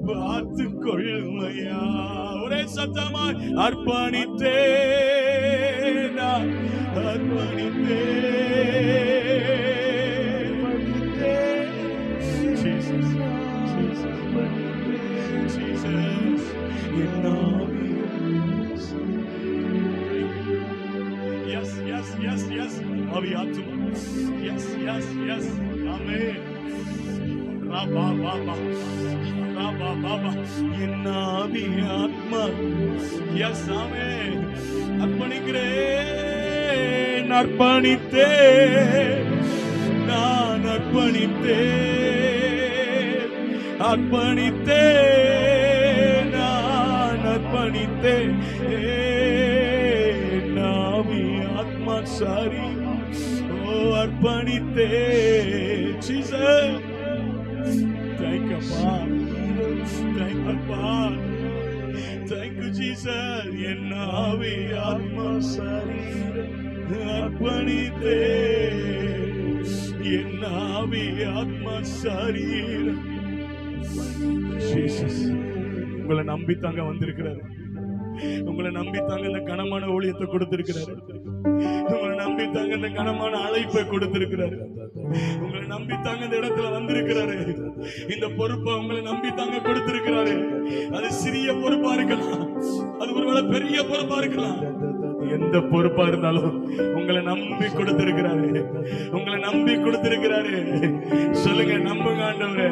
பார்த்து கொள்ளுமையா. ஒரே சத்தமாய் அர்ப்பணித்தேன், அர்ப்பணித்தேன். Jesus, Jesus, Jesus, yes, yes, yes, yes. Aviyatuma. Yes, yes, yes. Amen. Rabba, Baba. என் ஆவி ஆத்மா. எஸ், ஆமென். அர்ப்பணிக்கிறேன், அர்ப்பணித்தேன், நான் அர்ப்பணித்தேன், அர்ப்பணித்தேன், நான் அர்ப்பணித்தேன். ஆவி ஆத்மா சாரி, ஓ அர்ப்பணித்தேன். Jesus, thank you, Father. Thank you, Father. Thank you, Jesus. என் ஆவி ஆத்மா சரீரம் அர்ப்பணித்தேன். என் ஆவி ஆத்மா சரீரம். Jesus, உங்களை நம்பித்தாங்க வந்திருக்கிறாரு. உங்களை நம்பித்தாங்க இந்த கனமான ஊழியத்தை கொடுத்திருக்கிறாரு. உங்களை நம்பித்தாங்க இந்த கனமான அழைப்பை கொடுத்திருக்கிறாரு. உங்களை நம்பித்தாங்க இந்த இடத்துல வந்திருக்கிறாரு. இந்த பொறுப்பை உங்களை நம்பித்தாங்க கொடுத்திருக்கிறாரு. அது சிறிய பொறுப்பா இருக்கலாம், அது ஒருவேளை பெரிய பொறுப்பா இருக்கலாம். எந்த பொறுப்பா இருந்தாலும் உங்களை நம்பி கொடுத்திருக்கிறாரு. உங்களை நம்பி கொடுத்திருக்கிறாரு. சொல்லுங்க, நம்புங்க ஆண்டவரே,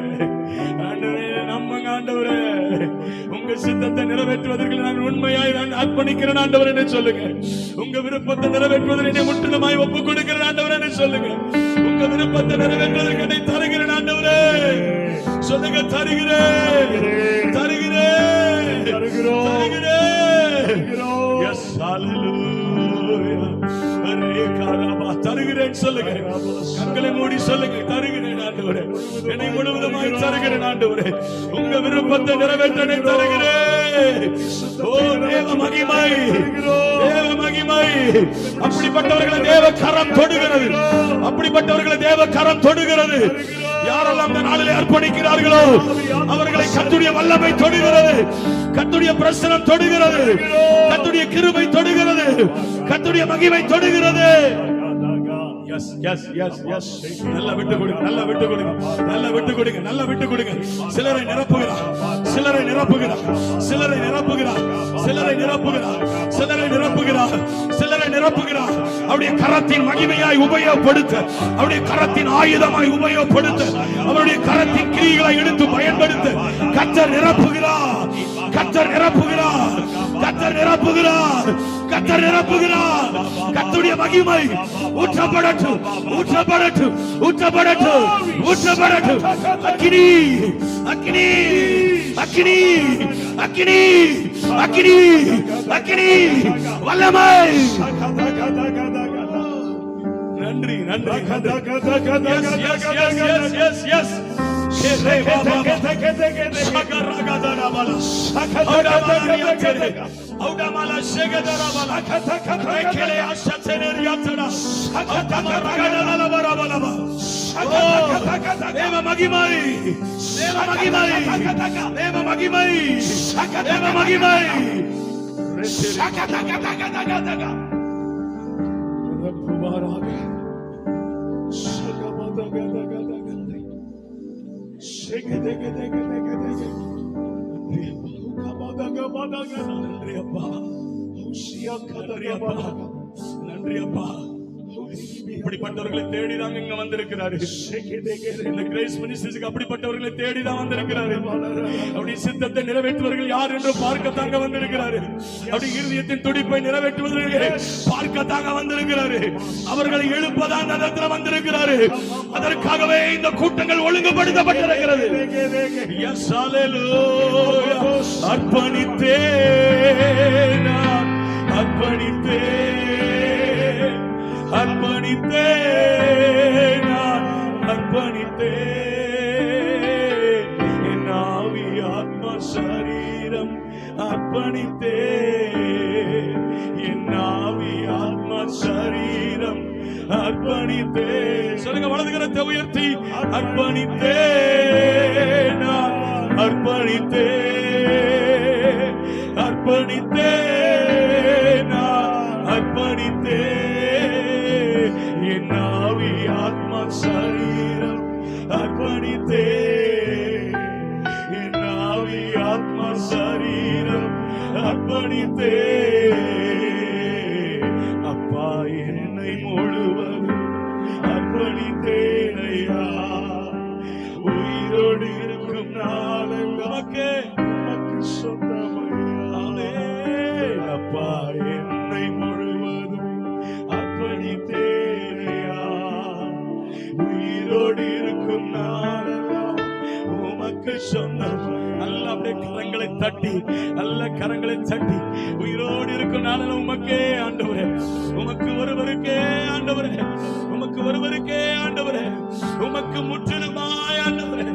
ஆண்டவரே நம்புங்க ஆண்டவரே. உங்க சித்தத்தை நிறைவேற்றுவதற்கு நான் உண்மையாய் நான் அர்ப்பணிக்கிறேன் ஆண்டவரே என்று சொல்லுங்க. உங்க விருப்பத்தை நிறைவேற்றுவதற்கு என்னை முற்றிலுமாய் ஒப்புக் கொடுக்கிறேன் ஆண்டவரே என்று சொல்லுங்க. உங்க விருப்பத்தை நிறைவேற்றுவதற்கு என்னை தருகிறேன் ஆண்டவரே. சொல்லுங்க, தருகிறேன், தருகிறேன், தருகிறேன். எஸ், ஹalleluya. தருகிறேன் சொல்லுங்க. கண்களை மூடி சொல்லுங்க, தருகிறேன் ஆண்டவரே. என்னை முழுவதுமாய் தருகிறேன் ஆண்டவரே. உங்க விருப்பத்தை நிறைவேற்ற தருகிறேன். ஓ தேவ மகிமை, தேவ மகிமை. அப்படிப்பட்டவர்களை தேவ கரம் தொடுகிறது. அப்படிப்பட்டவர்களை தேவ கரம் தொடுகிறது. யாரெல்லாம் இந்த நாளிலே அர்ப்பணிக்கிறார்களோ அவர்களை கர்த்தருடைய வல்லமை தொடுகிறது. கர்த்தருடைய பிரசன்னம் தொடுகிறது. கர்த்தருடைய கிருபை தொடுகிறது. கர்த்தருடைய மகிமை தொடுகிறது. எஸ் எஸ் எஸ் எஸ் நல்லா விட்டு கொடுங்க, நல்லா விட்டு கொடுங்க, நல்லா விட்டு கொடுங்க, நல்லா விட்டு கொடுங்க. சிலரை நிரப்புகிறார், சிலரை நிரப்புகிறார், சிலரை நிரப்புகிறார், சிலரை நிரப்புகிறார், சிலரை நிரப்புகிறார், சிலரை நிரப்புகிறார். அவருடைய கரத்தின் மகிமையாய் உபயோகப்படுத்த, அவருடைய கரத்தின் ஆயுதமாய் உபயோகப்படுத்த, அவருடைய கரத்தின் கிரியைகளை எடுத்து பயன்படுத்த கர்த்தர் நிரப்புகிறார், கர்த்தர் நிரப்புகிறார், கர்த்தர் நிரப்புகிறார், கர்த்தர் நிரப்புகிறார். கர்த்தருடைய மகிமை ஊற்றப்படட்டும், ஊற்றப்படட்டும், ஊற்றப்படட்டும், ஊற்றப்படட்டும். அக்கினி, அக்கினி, அக்கினி, அக்கினி, அக்கினி, அக்கினி, வல்லமை. நன்றி, நன்றி, நன்றி அப்பா. இப்படிப்பட்டவர்களை தேடிதான் இங்க வந்திருக்கிறாரு. இந்த கிரேஸ் மினிஸ்ட்ரிக்கு அப்படிப்பட்டவர்களை தேடிதான் வந்திருக்கிறாரு. அப்படி சித்தத்தை நிறைவேற்றுவர்கள் யார் என்று பார்க்கத்தாங்க வந்திருக்கிறாரு. அப்படி இருதயத்தின் துடிப்பை நிறைவேற்றுவதற்கு பார்க்கத்தாங்க வந்திருக்கிறாரு. அவர்களை எழுப்பதான் அந்த இடத்துல வந்திருக்கிறாரு. அதற்காகவே இந்த கூட்டங்கள் ஒழுங்குபடுத்தப்பட்டிருக்கிறது. அர்ப்பணித்தேன், அர்ப்பணித்தேன், அர்ப்பணித்தேன், அர்ப்பணித்தேன், என் ஆவி ஆத்மா சரீரம் அர்ப்பணித்தேன், என் ஆவி ஆத்மா சரீரம் அர்ப்பணித்தேன். சொல்லுங்க, வலது கரத்தை உயர்த்தி அர்ப்பணித்தேன், அர்ப்பணித்தேன், அர்ப்பணித்தேன், அர்ப்பணித்தேன், என் ஆவி ஆத்மா சரீரம் அர்ப்பணித்தேன், என் ஆவி ஆத்மா சரீரம் அர்ப்பணித்தேன். அப்பா, என்னை முழுவதும் அர்ப்பணித்தேனையா, உயிரோடு இருக்கும் நாளெல்லாம் உமக்கு சொந்தமையாலே. அப்பா, என்னை முழுவதும் அர்ப்பணித்தேனையா, உயிரோடு இருக்கும் நாளெல்லாம் உமக்கு சொந்தம். நல்ல அப்படியே கரங்களை தட்டி, நல்ல கரங்களை தட்டி, உயிரோடு இருக்கும் நாளெல்லாம் உமக்கே ஆண்டவரே, உமக்கு ஒருவருக்கே ஆண்டவரே, உமக்கு ஒருவருக்கே ஆண்டவரே, உமக்கு முற்றிலுமாய் ஆண்டவரே,